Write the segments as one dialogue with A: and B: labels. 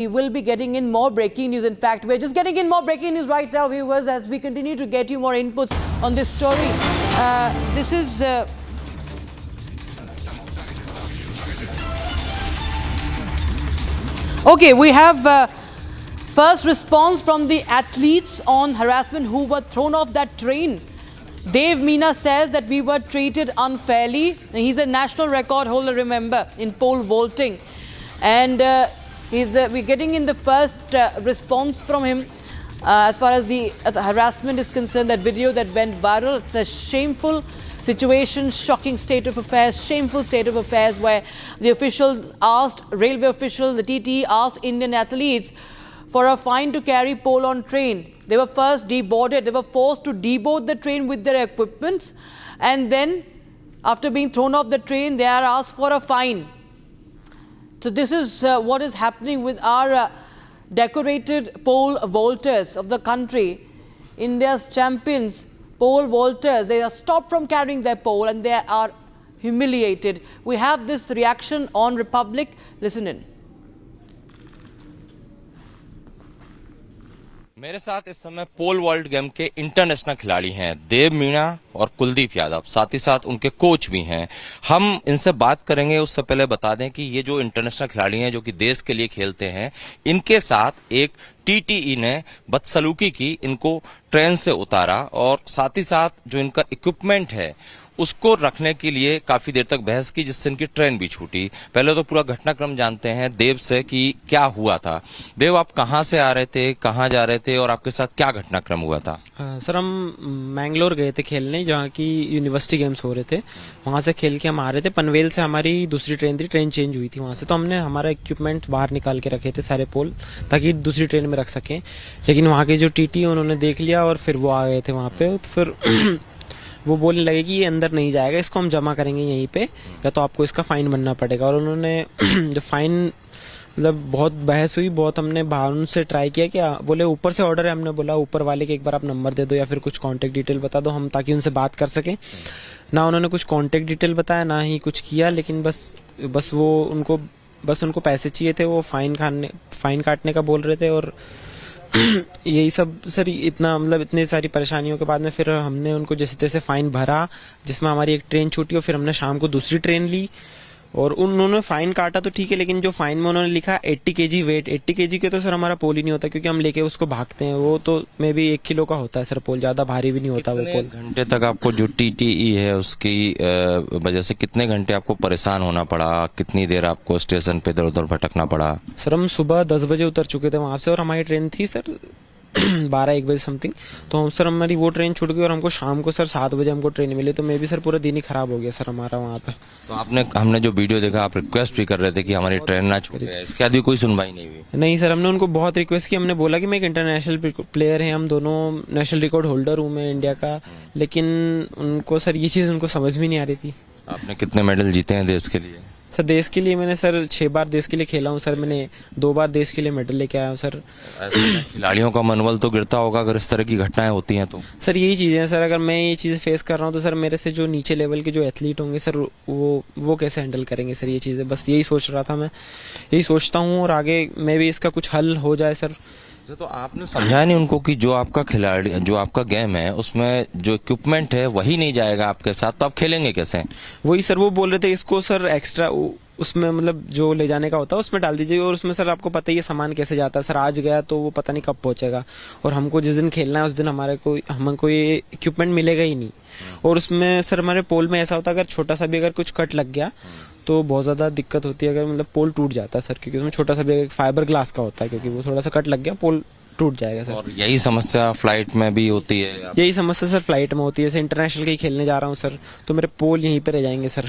A: We will be getting in more breaking news. In fact, we're just getting in more breaking news right now, viewers, as we continue to get you more inputs on this story. This is... Okay, we have first response from the athletes on harassment who were thrown off that train. Dave Meena says that we were treated unfairly. He's a national record holder, remember, in pole vaulting. And we're getting in the first response from him as far as the harassment is concerned. That video that went viral, it's a shameful situation, shocking state of affairs, shameful state of affairs, where the officials asked, railway officials, the TTE asked Indian athletes for a fine to carry pole on train. They were first deboarded. They were forced to deboard the train with their equipment, and then after being thrown off the train, they are asked for a fine. So this is what is happening with our decorated pole vaulters of the country. India's champions, pole vaulters, they are stopped from carrying their pole and they are humiliated. We have this reaction on Republic. Listen in.
B: मेरे साथ इस समय पोल world game के international खिलाड़ी हैं देव मीणा और कुलदीप यादव, साथ ही साथ उनके कोच भी हैं। हम इनसे बात करेंगे। उससे पहले बता दें कि ये जो इंटरनेशनल खिलाड़ी हैं जो कि देश के लिए खेलते हैं, इनके साथ एक टीटीई ने बदसलूकी की, इनको ट्रेन से उतारा और साथ ही साथ जो इनका इक्विपमेंट है उसको रखने के लिए काफी देर तक बहस की, जिससे इनकी ट्रेन भी छूटी। पहले तो पूरा घटनाक्रम जानते हैं देव से कि क्या हुआ था। देव, आप कहाँ से आ रहे थे, कहाँ जा रहे थे और आपके साथ क्या घटनाक्रम हुआ था?
C: सर, हम मैंगलोर गए थे खेलने, जहाँ की यूनिवर्सिटी गेम्स हो रहे थे। वहाँ से खेल के हम आ रहे थे। पनवेल से हमारी दूसरी ट्रेन थी, ट्रेन चेंज हुई थी वहाँ से, तो हमने हमारा इक्विपमेंट बाहर निकाल के रखे थे, सारे पोल, ताकि दूसरी ट्रेन में रख सकें। लेकिन वहाँ के जो टीटी उन्होंने देख लिया और फिर वो आ गए थे वहाँ पे। फिर वो बोलने लगे कि ये अंदर नहीं जाएगा, इसको हम जमा करेंगे यहीं पे, या तो आपको इसका फाइन बनना पड़ेगा। और उन्होंने जो फाइन, मतलब बहुत बहस हुई, बहुत हमने बाहर उनसे ट्राई किया कि बोले ऊपर से ऑर्डर है। हमने बोला ऊपर वाले के एक बार आप नंबर दे दो या फिर कुछ कांटेक्ट डिटेल बता दो, हम ताकि उनसे बात कर सकें। ना उन्होंने कुछ कांटेक्ट डिटेल बताया, ना ही कुछ किया। लेकिन बस उनको पैसे चाहिए थे, वो फाइन काटने का बोल रहे थे। और यही सब सर, इतना मतलब इतनी सारी परेशानियों के बाद में फिर हमने उनको जैसे तैसे फाइन भरा, जिसमें हमारी एक ट्रेन छूटी और फिर हमने शाम को दूसरी ट्रेन ली। और उन्होंने फाइन काटा तो ठीक है, लेकिन जो फाइन में उन्होंने लिखा 80 kg वेट, 80 kg के तो सर हमारा पोल ही नहीं होता, क्योंकि हम लेके उसको भागते हैं। वो तो मे भी 1 किलो का होता है सर पोल, ज्यादा भारी भी नहीं होता वो पोल।
B: घंटे तक आपको जो टीटीई है उसकी वजह से कितने घंटे आपको परेशान होना पड़ा? कितनी देर आपको स्टेशन पे इधर उधर भटकना पड़ा?
C: सर, हम सुबह 10 बजे उतर चुके थे वहां से, और हमारी ट्रेन थी सर 12-1 बजे समथिंग। तो सर हमारी वो ट्रेन छूट गई और हमको शाम को सर 7 बजे हमको ट्रेन मिली। तो मे भी सर पूरा दिन ही खराब हो गया सर हमारा वहाँ पे।
B: तो हमने जो वीडियो देखा, आप रिक्वेस्ट भी कर रहे थे कि हमारी ट्रेन ना छूटे, इसके आदि कोई सुनवाई नहीं हुई?
C: नहीं सर, हमने उनको बहुत रिक्वेस्ट की। हमने बोला कि मैं एक इंटरनेशनल प्लेयर है, हम दोनों नेशनल रिकॉर्ड होल्डर हूँ मैं इंडिया का। लेकिन उनको सर ये चीज़ उनको समझ में नहीं आ रही थी।
B: आपने कितने मेडल जीते हैं देश के लिए?
C: सर, देश के लिए मैंने सर 6 बार देश के लिए खेला हूँ सर। मैंने 2 बार देश के लिए मेडल लेके आया हूँ सर।
B: खिलाड़ियों का मनोबल तो गिरता होगा अगर इस तरह की घटनाएं होती हैं तो?
C: सर, यही चीज़ें हैं सर, अगर मैं ये चीज़ फेस कर रहा हूँ तो सर मेरे से जो नीचे लेवल के जो एथलीट होंगे सर, वो कैसे हैंडल करेंगे सर ये चीज़ें? बस यही सोच रहा था मैं, यही सोचता हूँ। और आगे में भी इसका कुछ हल हो जाए सर।
B: तो आपने समझाया नहीं उनको कि जो आपका खिलाड़ी, जो आपका गेम है उसमें जो इक्विपमेंट है वही नहीं जाएगा आपके साथ, तो आप खेलेंगे कैसे?
C: वही सर, वो बोल रहे थे इसको सर एक्स्ट्रा उसमें, मतलब जो ले जाने का होता है उसमें डाल दीजिए। और उसमें सर आपको पता ही है सामान कैसे जाता है सर, आज गया तो वो पता नहीं कब पहुंचेगा। और हमको जिस दिन खेलना है उस दिन हमको ये इक्विपमेंट मिलेगा ही नहीं। और उसमें सर हमारे पोल में ऐसा होता है, अगर छोटा सा भी अगर कुछ कट लग गया तो बहुत ज़्यादा दिक्कत होती है। अगर मतलब पोल टूट जाता है सर, क्योंकि उसमें छोटा सा भी फाइबर ग्लास का होता है, क्योंकि वो थोड़ा सा कट लग गया पोल टूट जाएगा सर।
B: और यही समस्या फ्लाइट में भी होती है?
C: यही समस्या सर फ्लाइट में होती है। जैसे इंटरनेशनल के खेलने जा रहा हूँ सर, तो मेरे पोल यहीं पे रह जाएंगे सर।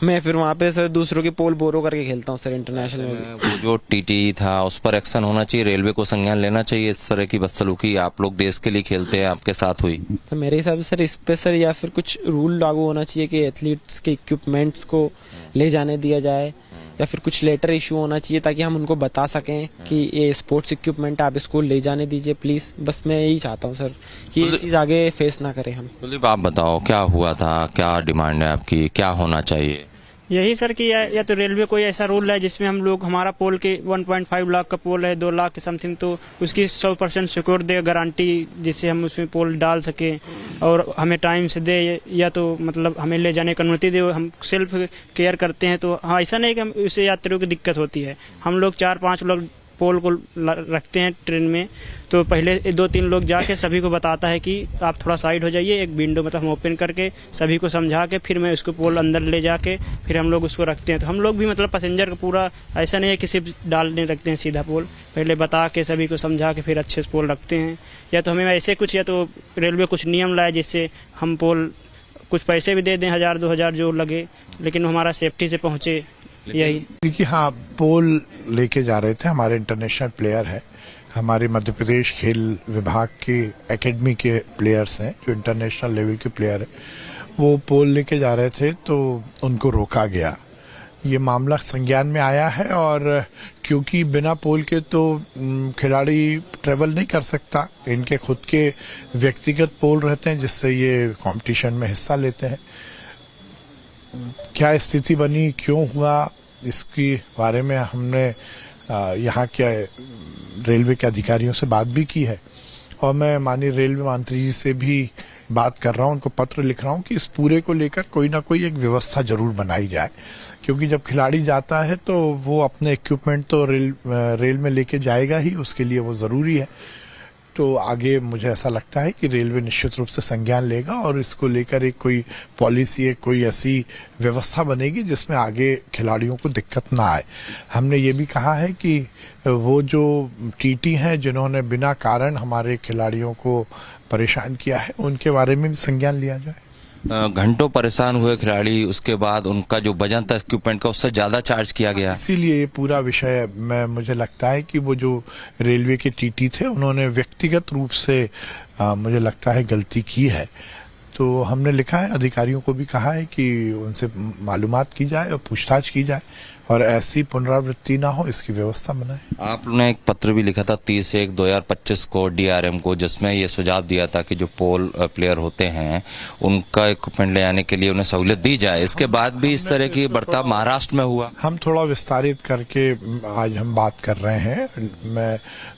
C: मैं फिर वहाँ पे सर दूसरों के पोल बोरो करके खेलता हूँ सर इंटरनेशनल में।
B: वो जो टीटी था उस पर एक्शन होना चाहिए, रेलवे को संज्ञान लेना चाहिए। इस तरह की बदसलूकी आप लोग देश के लिए खेलते हैं, आपके साथ हुई।
C: तो मेरे हिसाब से सर इस पे सर या फिर कुछ रूल लागू होना चाहिए कि एथलीट्स के इक्विपमेंट्स को ले जाने दिया जाए, या फिर कुछ लेटर इशू होना चाहिए ताकि हम उनको बता सकें कि ये स्पोर्ट्स इक्विपमेंट आप इसको ले जाने दीजिए प्लीज। बस मैं यही चाहता हूँ सर कि ये चीज़ आगे फेस ना करें हम।
B: कुलदीप, आप बताओ क्या हुआ था, क्या डिमांड है आपकी, क्या होना चाहिए?
D: यही सर कि या तो रेलवे कोई ऐसा रूल है जिसमें हम लोग हमारा पोल के 1.5 लाख का पोल है, 2 लाख के समथिंग, तो उसकी 100% सिक्योर दे गारंटी, जिससे हम उसमें पोल डाल सकें और हमें टाइम से दे, या तो मतलब हमें ले जाने की अनुमति दे। हम सेल्फ केयर करते हैं, तो हाँ, ऐसा नहीं कि हम उससे यात्रियों की दिक्कत होती है। हम लोग 4-5 लोग पोल को रखते हैं ट्रेन में, तो पहले 2-3 लोग जाके सभी को बताता है कि आप थोड़ा साइड हो जाइए, एक विंडो मतलब हम ओपन करके सभी को समझा के फिर मैं उसको पोल अंदर ले जाके फिर हम लोग उसको रखते हैं। तो हम लोग भी मतलब पैसेंजर का पूरा ऐसा नहीं है कि सिर्फ डालने रखते हैं सीधा पोल, पहले बता के सभी को समझा के फिर अच्छे से पोल रखते हैं। या तो हमें ऐसे कुछ, या तो रेलवे कुछ नियम लाए जिससे हम पोल कुछ पैसे भी दे दें, 1,000-2,000 जो लगे, लेकिन हमारा सेफ्टी से पहुँचे। यही
E: देखिए, हाँ, पोल लेके जा रहे थे, हमारे इंटरनेशनल प्लेयर है, हमारे मध्य प्रदेश खेल विभाग के एकेडमी के प्लेयर्स हैं जो इंटरनेशनल लेवल के प्लेयर हैं, वो पोल लेके जा रहे थे तो उनको रोका गया। ये मामला संज्ञान में आया है और क्योंकि बिना पोल के तो खिलाड़ी ट्रेवल नहीं कर सकता, इनके खुद के व्यक्तिगत पोल रहते हैं जिससे ये कंपटीशन में हिस्सा लेते हैं। क्या स्थिति बनी, क्यों हुआ, इसके बारे में हमने यहाँ के रेलवे के अधिकारियों से बात भी की है और मैं माननीय रेलवे मंत्री जी से भी बात कर रहा हूँ, उनको पत्र लिख रहा हूँ कि इस पूरे को लेकर कोई ना कोई एक व्यवस्था जरूर बनाई जाए, क्योंकि जब खिलाड़ी जाता है तो वो अपने इक्विपमेंट तो रेल में लेके जाएगा ही, उसके लिए वो ज़रूरी है। तो आगे मुझे ऐसा लगता है कि रेलवे निश्चित रूप से संज्ञान लेगा और इसको लेकर एक कोई पॉलिसी, एक कोई ऐसी व्यवस्था बनेगी जिसमें आगे खिलाड़ियों को दिक्कत ना आए। हमने ये भी कहा है कि वो जो टीटी हैं जिन्होंने बिना कारण हमारे खिलाड़ियों को परेशान किया है, उनके बारे में भी संज्ञान लिया जाए।
B: घंटों परेशान हुए खिलाड़ी, उसके बाद उनका जो वजन था इक्विपमेंट का उससे ज्यादा चार्ज किया गया।
E: इसीलिए ये पूरा विषय में मुझे लगता है कि वो जो रेलवे के टीटी थे उन्होंने व्यक्तिगत रूप से मुझे लगता है गलती की है। तो हमने लिखा है, अधिकारियों को भी कहा है कि उनसे मालूमात की जाए और पूछताछ की जाए और ऐसी पुनरावृत्ति ना हो, इसकी व्यवस्था बनाए।
B: आपने एक पत्र भी लिखा था 30/1/2025 को डीआरएम को, जिसमें ये सुझाव दिया था कि जो पोल प्लेयर होते हैं उनका इक्विपमेंट ले आने के लिए उन्हें सहूलियत दी जाए। इसके बाद भी इस तरह की बर्ताव महाराष्ट्र में हुआ।
E: हम थोड़ा विस्तारित करके आज हम बात कर रहे हैं।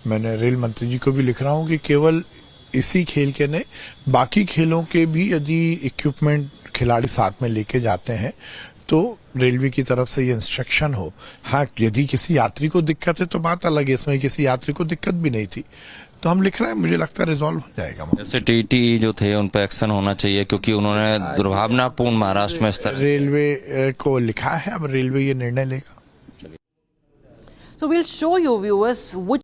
E: मैंने रेल मंत्री जी को भी लिख रहा हूँ कि केवल इसी खेल के नहीं, बाकी खेलों के भी यदि इक्विपमेंट खिलाड़ी साथ में लेके जाते हैं तो रेलवे की तरफ से ये इंस्ट्रक्शन हो। हाँ, यदि किसी यात्री को दिक्कत है तो बात अलग है, इसमें किसी यात्री को दिक्कत भी नहीं थी, तो हम लिख रहे हैं, मुझे लगता है रिजॉल्व हो जाएगा।
B: जैसे टीटी जो थे उन पर एक्शन होना चाहिए, क्योंकि उन्होंने दुर्भावनापूर्ण महाराष्ट्र में इस तरह
E: रेलवे को लिखा है, अब रेलवे ये निर्णय लेगा।
A: So we'll show you, viewers, which